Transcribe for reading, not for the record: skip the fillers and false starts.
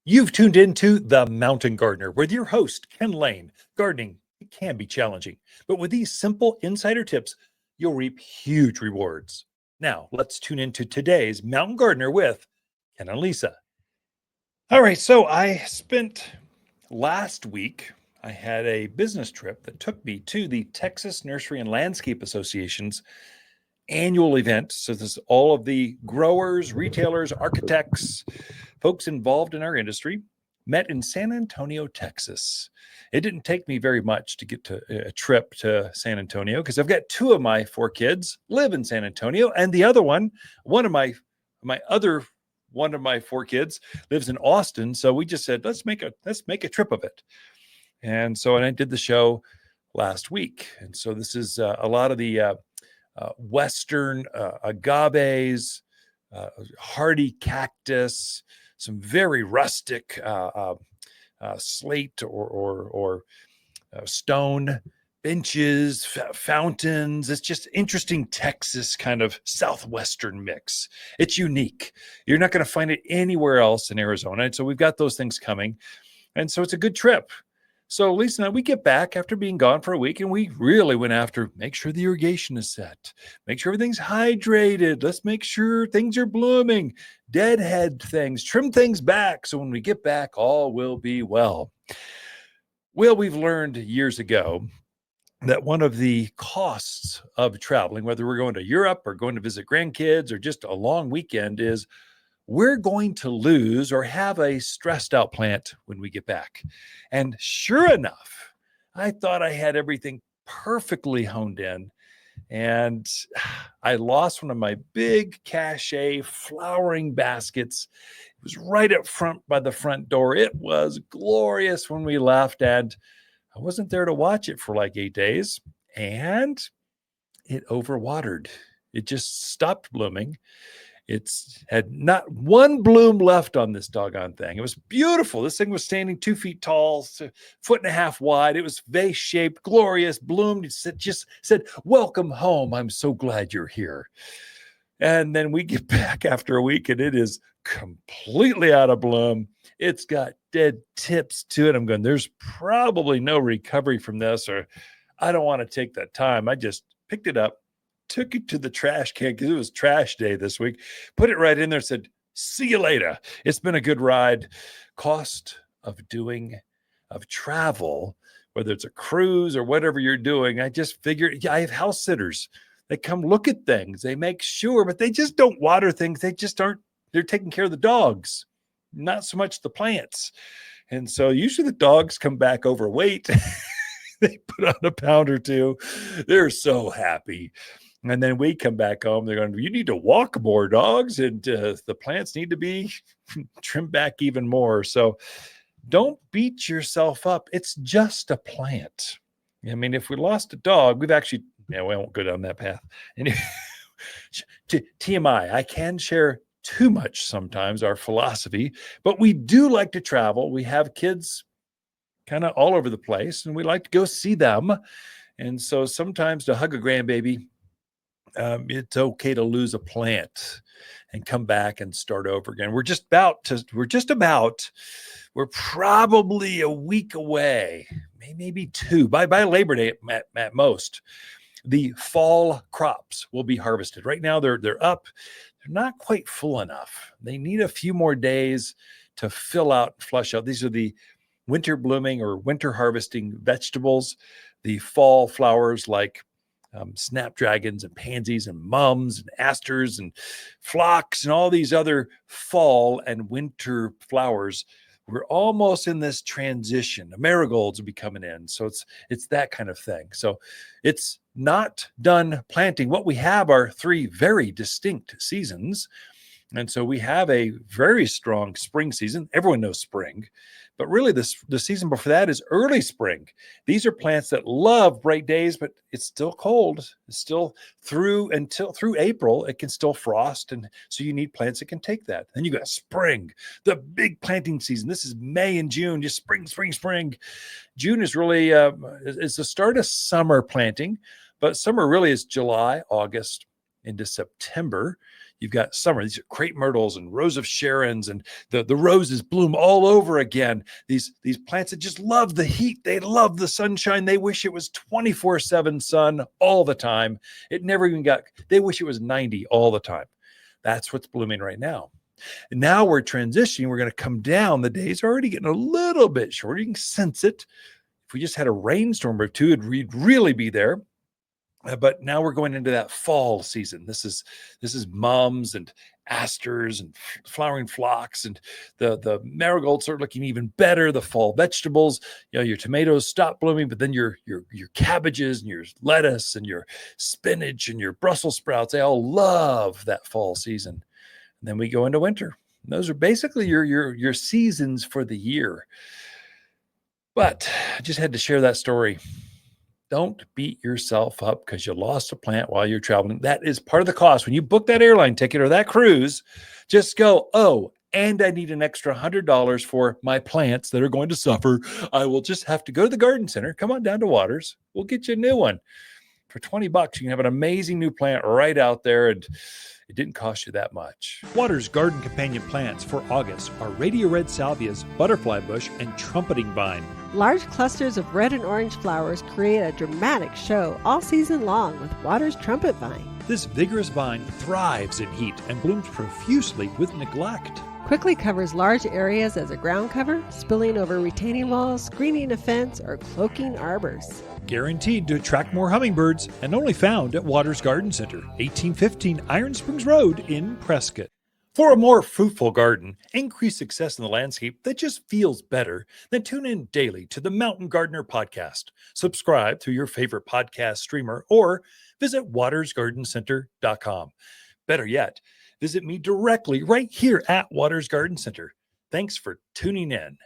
You've tuned into The Mountain Gardener with your host, Ken Lain. Gardening, it can be challenging, but with these simple insider tips, you'll reap huge rewards. Now, let's tune into today's Mountain Gardener with Ken and Lisa. All right, so I spent last week, I had a business trip that took me to the Texas Nursery and Landscape Association's annual event. So this is all of the growers, retailers, architects, folks involved in our industry met in San Antonio, Texas. It didn't take me very much to get to a trip to San Antonio because I've got two of my four kids live in San Antonio, and the other one of my four kids lives in Austin. So we just said, let's make a trip of it. And I did the show last week. And so this is a lot of the Western agaves, hardy cactus, some very rustic slate or stone benches, fountains. It's just interesting Texas kind of Southwestern mix. It's unique. You're not going to find it anywhere else in Arizona. And so we've got those things coming. And so it's a good trip. So Lisa and I, we get back after being gone for a week, and we really went after make sure the irrigation is set, make sure everything's hydrated. Let's make sure things are blooming, deadhead things, trim things back. So when we get back, all will be well. Well, we've learned years ago that one of the costs of traveling, whether we're going to Europe or going to visit grandkids or just a long weekend, is we're going to lose or have a stressed out plant when we get back. And sure enough, I thought I had everything perfectly honed in, and I lost one of my big cachet flowering baskets. It was right up front by the front door. It was glorious when we left, and I wasn't there to watch it for like 8 days, and it overwatered. It just stopped blooming. It's had not one bloom left on this doggone thing. It was beautiful. This thing was standing 2 feet tall, 1.5 feet wide. It was vase shaped, glorious, bloomed. It just said, "Welcome home. I'm so glad you're here." And then we get back after a week and it is completely out of bloom. It's got dead tips to it. I'm going, there's probably no recovery from this, or I don't want to take that time. I just picked it up, took it to the trash can because it was trash day this week, put it right in there, said, "See you later. It's been a good ride." Cost of travel, whether it's a cruise or whatever you're doing, I just figured, I have house sitters. They come look at things. They make sure, but they just don't water things. They just aren't, they're taking care of the dogs, not so much the plants. And so usually the dogs come back overweight. They put on a pound or two. They're so happy. And then we come back home. They're going, "You need to walk more, dogs, and the plants need to be trimmed back even more." So don't beat yourself up. It's just a plant. I mean, if we lost a dog, we won't go down that path. And TMI, I can share too much sometimes, our philosophy, but we do like to travel. We have kids kind of all over the place, and we like to go see them. And so sometimes to hug a grandbaby, it's okay to lose a plant and come back and start over again. We're probably a week away, maybe two, by Labor Day at most. The fall crops will be harvested. Right now they're up. They're not quite full enough. They need a few more days to fill out, flush out. These are the winter blooming or winter harvesting vegetables. The fall flowers like snapdragons and pansies and mums and asters and phlox and all these other fall and winter flowers. We're almost in this transition. The marigolds will be coming in. So it's that kind of thing. So it's not done planting. What we have are 3 very distinct seasons. And so we have a very strong spring season. Everyone knows spring, but really the season before that is early spring. These are plants that love bright days, but it's still cold. It's still through April, it can still frost. And so you need plants that can take that. Then you got spring, the big planting season. This is May and June, just spring, spring, spring. June is really, is the start of summer planting, but summer really is July, August into September. you've got summer. These are crepe myrtles and rose of Sharons, and the roses bloom all over again. These plants that just love the heat. They love the sunshine. They wish it was 24/7 sun all the time. It never even they wish it was 90 all the time. That's what's blooming right now. And now we're transitioning. We're going to come down. The days are already getting a little bit shorter. You can sense it. If we just had a rainstorm or two, we'd really be there. But now we're going into that fall season. This is mums and asters and flowering phlox, and the marigolds are looking even better. The fall vegetables, your tomatoes stop blooming, but then your cabbages and your lettuce and your spinach and your Brussels sprouts, they all love that fall season. And then we go into winter. Those are basically your seasons for the year. But I just had to share that story. Don't beat yourself up because you lost a plant while you're traveling. That is part of the cost. When you book that airline ticket or that cruise, just go, oh, and I need an extra $100 for my plants that are going to suffer. I will just have to go to the garden center. Come on down to Waters. We'll get you a new one. For $20, you can have an amazing new plant right out there, and it didn't cost you that much. Waters garden companion plants for August are radio red salvias, butterfly bush, and trumpeting vine. Large clusters of red and orange flowers create a dramatic show all season long with Waters trumpet vine. This vigorous vine thrives in heat and blooms profusely with neglect. Quickly covers large areas as a ground cover, spilling over retaining walls, screening a fence, or cloaking arbors. Guaranteed to attract more hummingbirds, and only found at Waters Garden Center, 1815 Iron Springs Road in Prescott. For a more fruitful garden, increased success in the landscape that just feels better, then tune in daily to the Mountain Gardener podcast. Subscribe through your favorite podcast streamer or visit watersgardencenter.com. Better yet, visit me directly right here at Waters Garden Center. Thanks for tuning in.